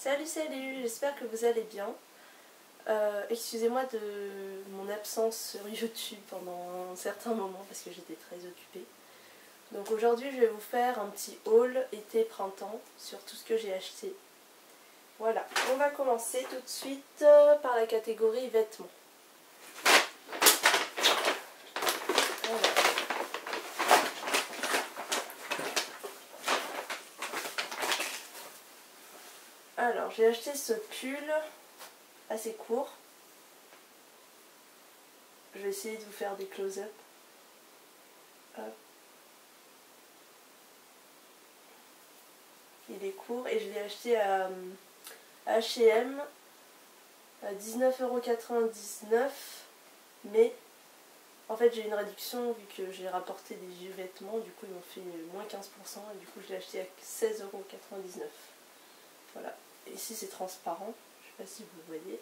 Salut, j'espère que vous allez bien. Excusez-moi de mon absence sur YouTube pendant un certain moment parce que j'étais très occupée. Donc aujourd'hui je vais vous faire un petit haul été-printemps sur tout ce que j'ai acheté. Voilà, on va commencer tout de suite par la catégorie vêtements. Voilà. Alors j'ai acheté ce pull assez court. Je vais essayer de vous faire des close-up. Il est court et je l'ai acheté à H&M à 19,99 €, mais en fait j'ai une réduction vu que j'ai rapporté des vieux vêtements, du coup ils m'ont fait moins 15% et du coup je l'ai acheté à 16,99 €. Voilà, et ici c'est transparent, je sais pas si vous le voyez,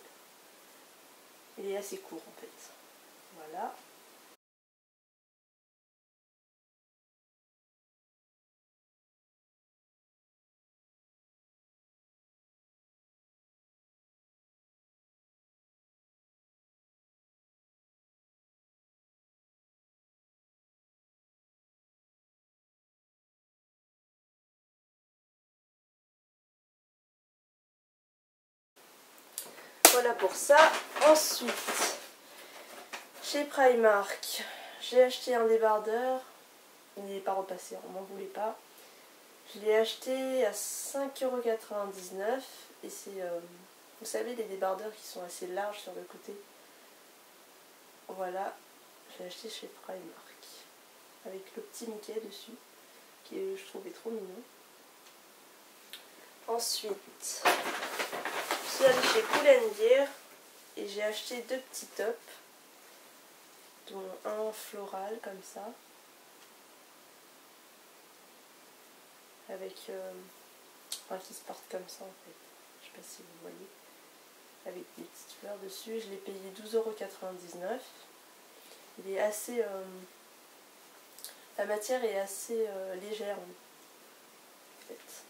il est assez court en fait. Voilà. Voilà pour ça. Ensuite, chez Primark, j'ai acheté un débardeur. Il n'est pas repassé, on m'en voulait pas. Je l'ai acheté à 5,99 € et c'est, vous savez, les débardeurs qui sont assez larges sur le côté. Voilà, j'ai acheté chez Primark avec le petit Mickey dessus, qui je trouvais trop mignon. Ensuite, je suis allée chez Pull&Bear et j'ai acheté deux petits tops, dont un floral comme ça, avec enfin qui se porte comme ça en fait, je sais pas si vous voyez, avec des petites fleurs dessus. Je l'ai payé 12,99 €. Il est assez la matière est assez légère en fait,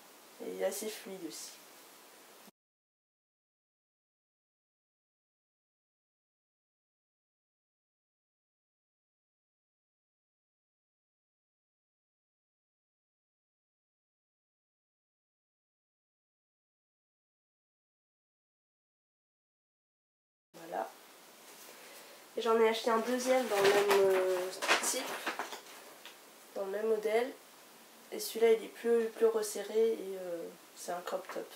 et assez fluide aussi. Voilà. Et j'en ai acheté un deuxième dans le même type, dans le même modèle. Et celui-là il est plus resserré et c'est un crop top.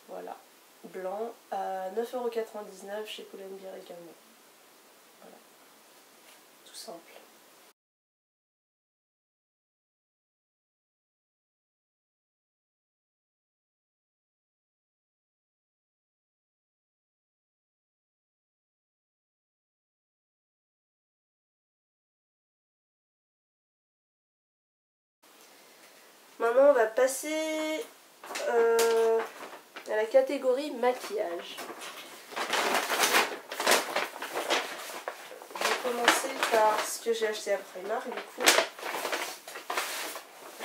Voilà. Blanc à 9,99 € chez Pull&Bear également. Voilà. Tout simple. Maintenant on va passer à la catégorie maquillage. Je vais commencer par ce que j'ai acheté à Primark du coup.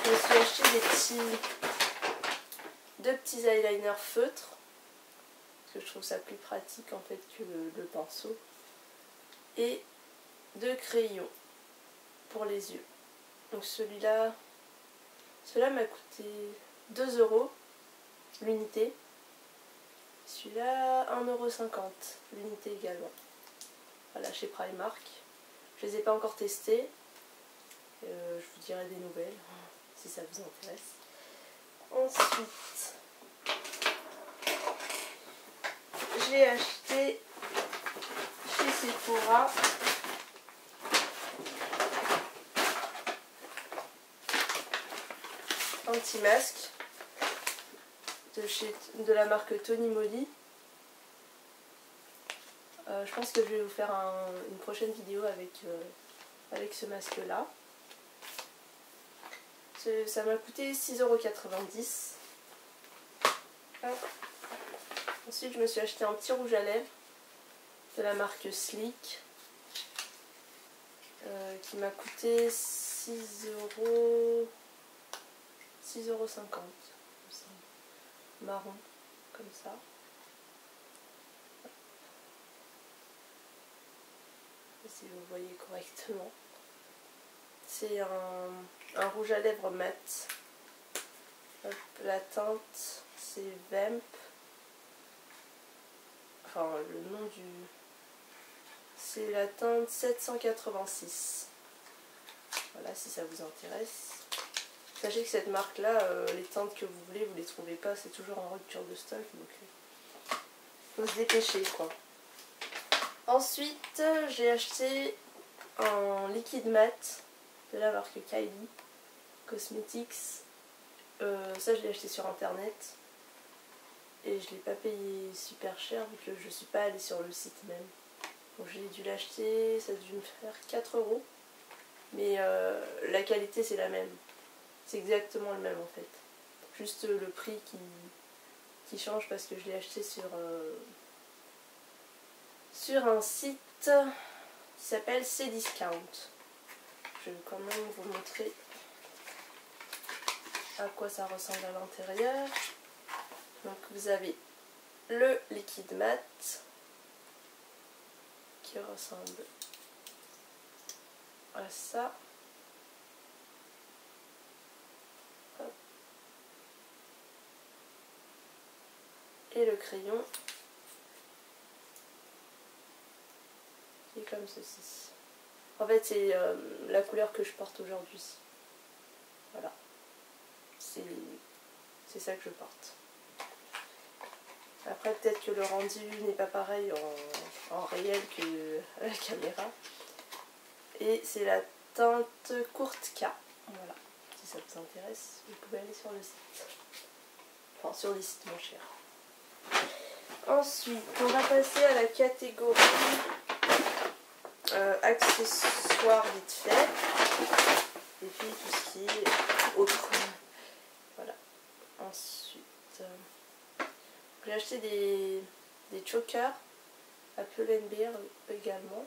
Je me suis acheté deux petits eyeliners feutres, parce que je trouve ça plus pratique en fait que le pinceau. Et deux crayons pour les yeux. Donc cela m'a coûté 2 € l'unité. Celui-là 1,50 € l'unité également. Voilà, chez Primark. Je les ai pas encore testés. Je vous dirai des nouvelles si ça vous intéresse. Ensuite, j'ai acheté chez Sephora un petit masque de la marque Tony Moly. Je pense que je vais vous faire une prochaine vidéo avec ce masque là. Ça m'a coûté 6,90 €. Ensuite je me suis acheté un petit rouge à lèvres de la marque Sleek qui m'a coûté 6,50 €. marron, comme ça. Si vous voyez correctement. C'est un rouge à lèvres mat. Hop, la teinte, c'est Vamp. Enfin, le nom du... C'est la teinte 786. Voilà, si ça vous intéresse. Sachez que cette marque-là, les teintes que vous voulez, vous les trouvez pas. C'est toujours en rupture de stock. Donc, faut se dépêcher, quoi. Ensuite, j'ai acheté un liquide mat de la marque Kylie Cosmetics. Ça, je l'ai acheté sur internet. Et je ne l'ai pas payé super cher vu que je ne suis pas allée sur le site même. Donc j'ai dû l'acheter, ça a dû me faire 4 €. Mais la qualité c'est la même. C'est exactement le même en fait. Juste le prix qui change parce que je l'ai acheté sur un site qui s'appelle Cdiscount. Je vais quand même vous montrer à quoi ça ressemble à l'intérieur. Donc vous avez le liquide mat qui ressemble à ça. Hop. Et le crayon qui est comme ceci. En fait c'est la couleur que je porte aujourd'hui. Voilà. C'est ça que je porte. Après peut-être que le rendu n'est pas pareil en réel que à la caméra. Et c'est la teinte courte K. Voilà. Si ça vous intéresse, vous pouvez aller sur le site. Enfin sur les sites moins chers. Ensuite, on va passer à la catégorie accessoires vite fait. Et puis tout ce qui est autre. Voilà. Ensuite, j'ai acheté des chokers à Pull&Bear également.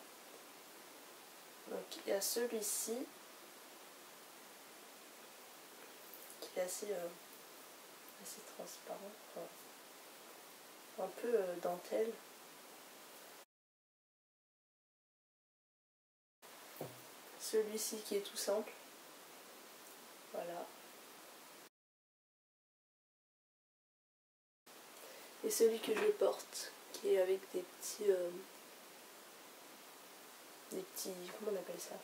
Donc il y a celui-ci qui est assez transparent, enfin, un peu dentelle. Celui-ci qui est tout simple. Voilà. Et celui que je porte qui est avec des petits comment on appelle ça,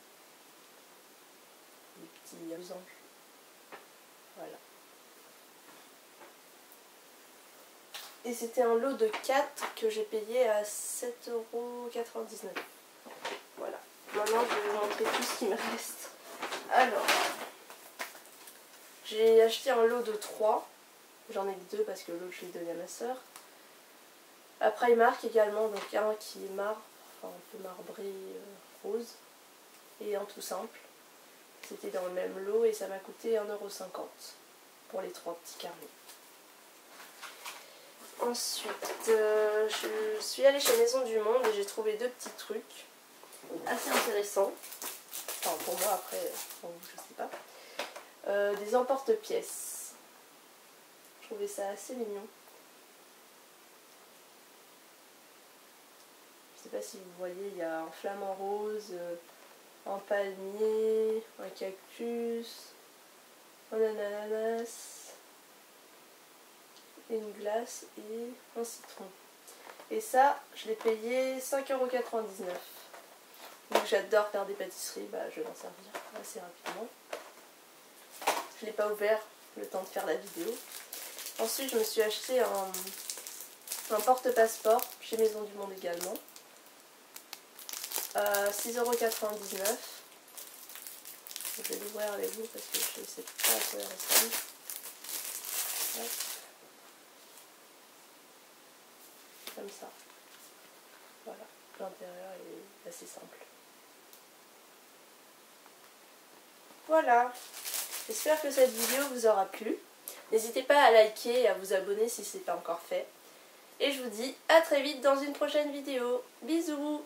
des petits losanges. Voilà. Et c'était un lot de 4 que j'ai payé à 7,99 €. Voilà. Maintenant je vais vous montrer tout ce qui me reste. Alors, j'ai acheté un lot de 3. J'en ai que 2 parce que l'autre je l'ai donné à ma soeur. À Primark également, donc un qui est marbre, enfin un peu marbré rose, et un tout simple. C'était dans le même lot et ça m'a coûté 1,50 € pour les 3 petits carnets. Ensuite, je suis allée chez Maison du Monde et j'ai trouvé 2 petits trucs assez intéressants. Enfin pour moi, après, pour vous, je sais pas. Des emporte-pièces. Je trouvais ça assez mignon. Je sais pas si vous voyez, il y a un flamant rose, un palmier, un cactus, un ananas, une glace et un citron. Et ça, je l'ai payé 5,99 €. Donc j'adore faire des pâtisseries, bah, je vais m'en servir assez rapidement. Je ne l'ai pas ouvert le temps de faire la vidéo. Ensuite, je me suis acheté un porte-passeport chez Maison du Monde également. 6,99 €. Je vais l'ouvrir avec vous parce que je ne sais pas à quoi il ressemble. Hop. Comme ça. Voilà, l'intérieur est assez simple. Voilà, j'espère que cette vidéo vous aura plu. N'hésitez pas à liker et à vous abonner si ce n'est pas encore fait. Et je vous dis à très vite dans une prochaine vidéo. Bisous!